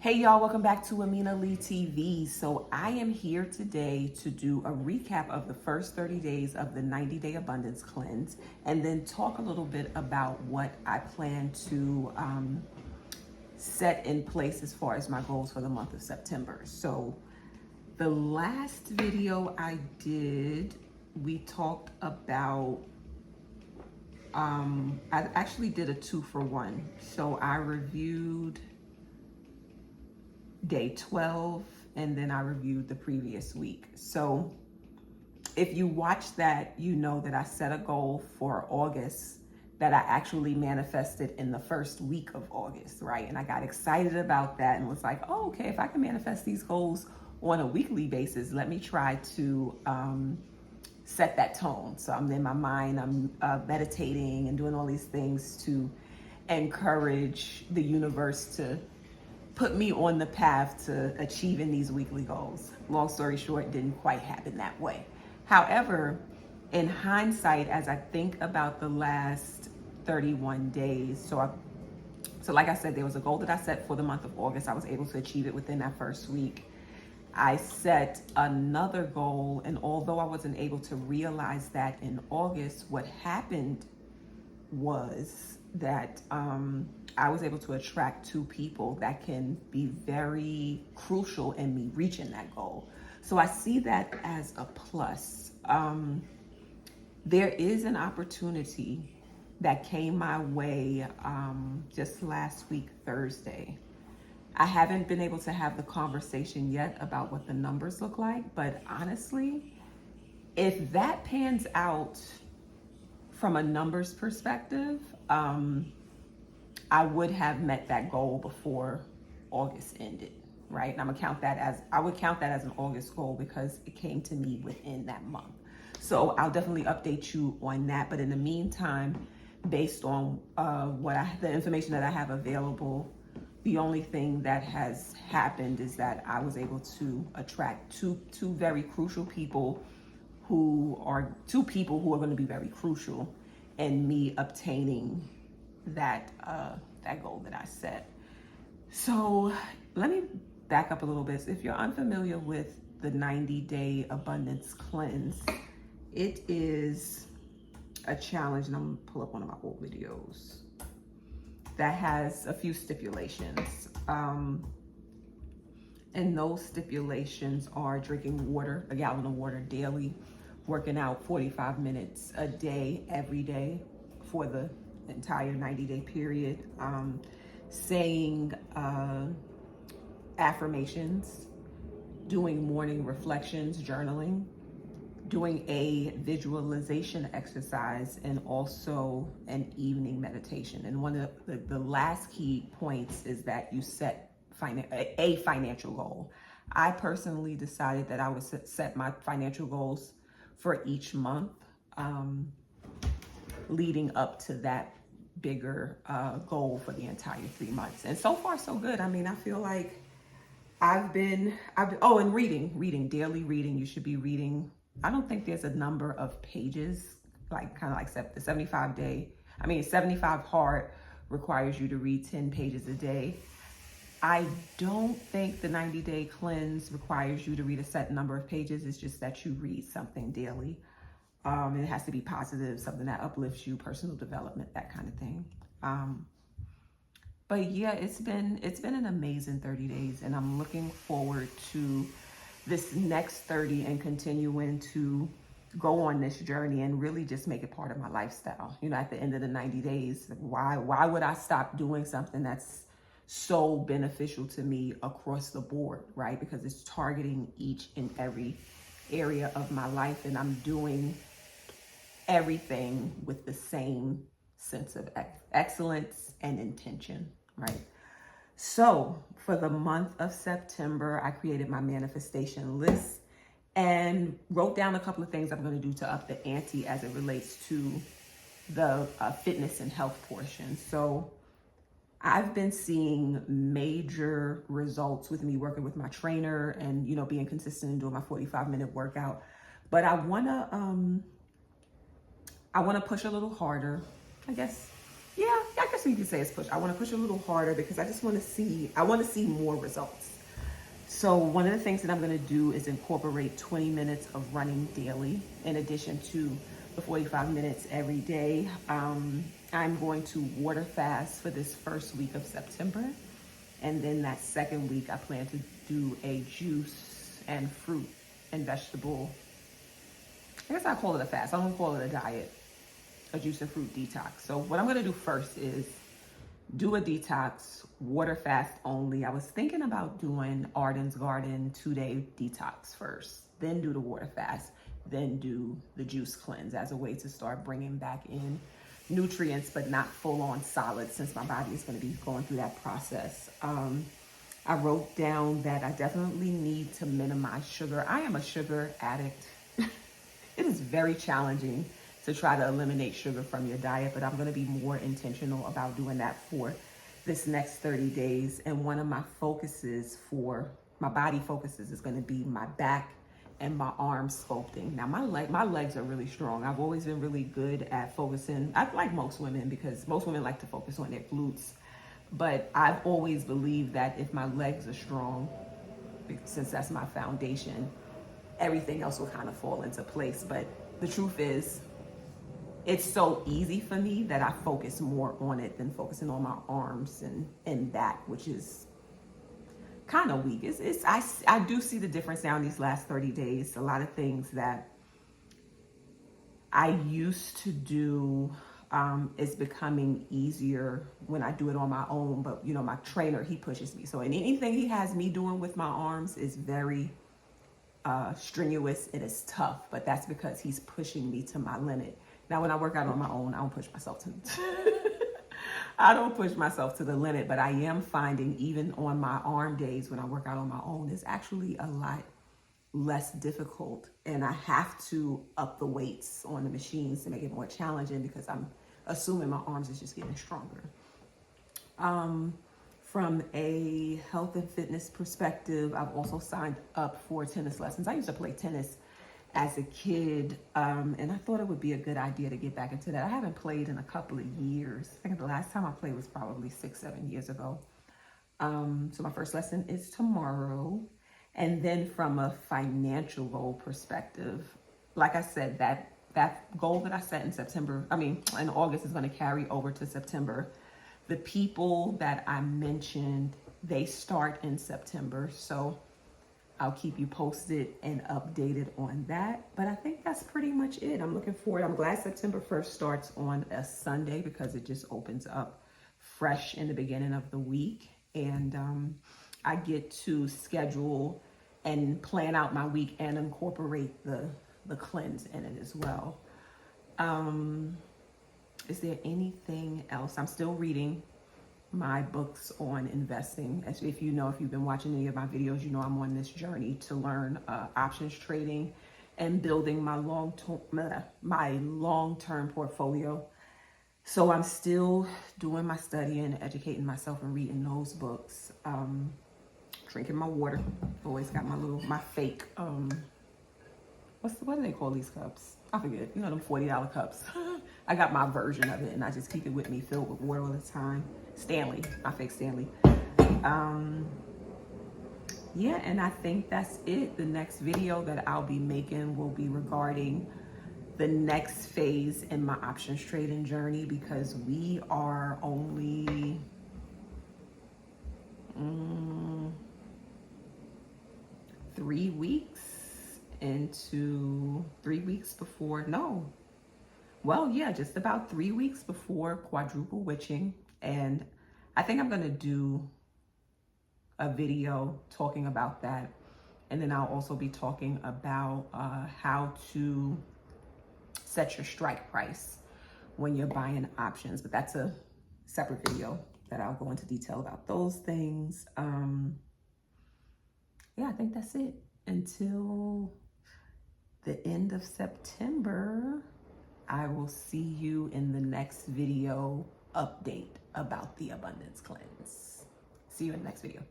Hey y'all, welcome back to Amina Lee TV. So I am here today to do a recap of the first 30 days of the 90-day abundance cleanse and then talk a little bit about what I plan to set in place as far as my goals for the month of September. So the last video I did, we talked about, I actually did a 2-for-1. So I reviewed day 12 and then I reviewed the previous week. So if you watch that, you know that I set a goal for August that I actually manifested in the first week of August, right? And I got excited about that and was like, oh, okay, if I can manifest these goals on a weekly basis, let me try to set that tone. So I'm in my mind, I'm meditating and doing all these things to encourage the universe to put me on the path to achieving these weekly goals. Long story short, didn't quite happen that way. However, in hindsight, as I think about the last 31 days, so like I said, there was a goal that I set for the month of August. I was able to achieve it within that first week. I set another goal, and although I wasn't able to realize that in August, what happened was that I was able to attract 2 people that can be very crucial in me reaching that goal. So I see that as a plus. There is an opportunity that came my way just last week, Thursday. I haven't been able to have the conversation yet about what the numbers look like, but honestly, if that pans out from a numbers perspective, I would have met that goal before August ended, right? And I would count that as an August goal because it came to me within that month. So I'll definitely update you on that. But in the meantime, based on the information that I have available, the only thing that has happened is that I was able to attract two very crucial people who are going to be very crucial in me obtaining that goal that I set. So let me back up a little bit. If you're unfamiliar with the 90-day abundance cleanse, it is a challenge, and I'm gonna pull up one of my old videos that has a few stipulations. And those stipulations are drinking water, a gallon of water daily, working out 45 minutes a day, every day for the entire 90-day period, saying affirmations, doing morning reflections, journaling, doing a visualization exercise, and also an evening meditation. And one of the last key points is that you set a financial goal. I personally decided that I would set my financial goals for each month, leading up to that bigger goal for the entire 3 months. And so far, so good. I mean, I feel like I've been, and reading, daily reading. You should be reading. I don't think there's a number of pages, like kind of like the 75 hard requires you to read 10 pages a day. I don't think the 90-day cleanse requires you to read a set number of pages. It's just that you read something daily. And it has to be positive, something that uplifts you, personal development, that kind of thing. But yeah, it's been an amazing 30 days, and I'm looking forward to this next 30 and continuing to go on this journey and really just make it part of my lifestyle. You know, at the end of the 90 days, why would I stop doing something that's so beneficial to me across the board, right? Because it's targeting each and every area of my life, and I'm doing everything with the same sense of excellence and intention, right? So for the month of September, I created my manifestation list and wrote down a couple of things I'm going to do to up the ante as it relates to the fitness and health portion. So I've been seeing major results with me working with my trainer and, you know, being consistent and doing my 45-minute workout. But I want to push a little harder, I guess. Yeah, I guess you could say it's push. I want to push a little harder because I just want to see, I want to see more results. So one of the things that I'm going to do is incorporate 20 minutes of running daily in addition to the 45 minutes every day. I'm going to water fast for this first week of September. And then that second week, I plan to do a juice and fruit and vegetable. I guess I call it a fast. I don't call it a diet, a juice and fruit detox. So what I'm going to do first is do a detox, water fast only. I was thinking about doing Arden's Garden 2-day detox first, then do the water fast, then do the juice cleanse as a way to start bringing back in nutrients, but not full on solids since my body is going to be going through that process. I wrote down that I definitely need to minimize sugar. I am a sugar addict. It is very challenging to try to eliminate sugar from your diet, but I'm going to be more intentional about doing that for this next 30 days. And one of my focuses for my body focuses is going to be my back and my arm sculpting. Now my legs are really strong. I've always been really good at focusing. I like most women because most women like to focus on their glutes, but I've always believed that if my legs are strong, since that's my foundation, everything else will kind of fall into place. But the truth is, it's so easy for me that I focus more on it than focusing on my arms and that, which is kind of weak. I do see the difference now in these last 30 days. A lot of things that I used to do is becoming easier when I do it on my own. But you know, my trainer, he pushes me. So anything he has me doing with my arms is very strenuous. It is tough, but that's because he's pushing me to my limit. Now, when I work out on my own, I don't push myself to I don't push myself to the limit, but I am finding even on my arm days when I work out on my own, it's actually a lot less difficult. And I have to up the weights on the machines to make it more challenging because I'm assuming my arms is just getting stronger. From a health and fitness perspective, I've also signed up for tennis lessons. I used to play tennis as a kid, and I thought it would be a good idea to get back into that. I haven't played in a couple of years. I think the last time I played was probably 6-7 years ago. So my first lesson is tomorrow. And then from a financial goal perspective, like I said, that goal that I set in August is going to carry over to September. The people that I mentioned, they start in September. So I'll keep you posted and updated on that. But I think that's pretty much it. I'm looking forward. I'm glad September 1st starts on a Sunday because it just opens up fresh in the beginning of the week. And I get to schedule and plan out my week and incorporate the cleanse in it as well. Is there anything else? I'm still reading my books on investing. As if you've been watching any of my videos, you know I'm on this journey to learn options trading and building my long-term portfolio. So I'm still doing my studying, educating myself and reading those books. Drinking my water. Always got my fake, what do they call these cups? I forget, them $40 cups. I got my version of it and I just keep it with me filled with water all the time. Stanley, my fake Stanley. Yeah, and I think that's it. The next video that I'll be making will be regarding the next phase in my options trading journey because we are only 3 weeks into 3 weeks before, just about 3 weeks before quadruple witching. And I think I'm gonna do a video talking about that. And then I'll also be talking about how to set your strike price when you're buying options. But that's a separate video that I'll go into detail about those things. Yeah, I think that's it. Until the end of September, I will see you in the next video update about the abundance cleanse. See you in the next video.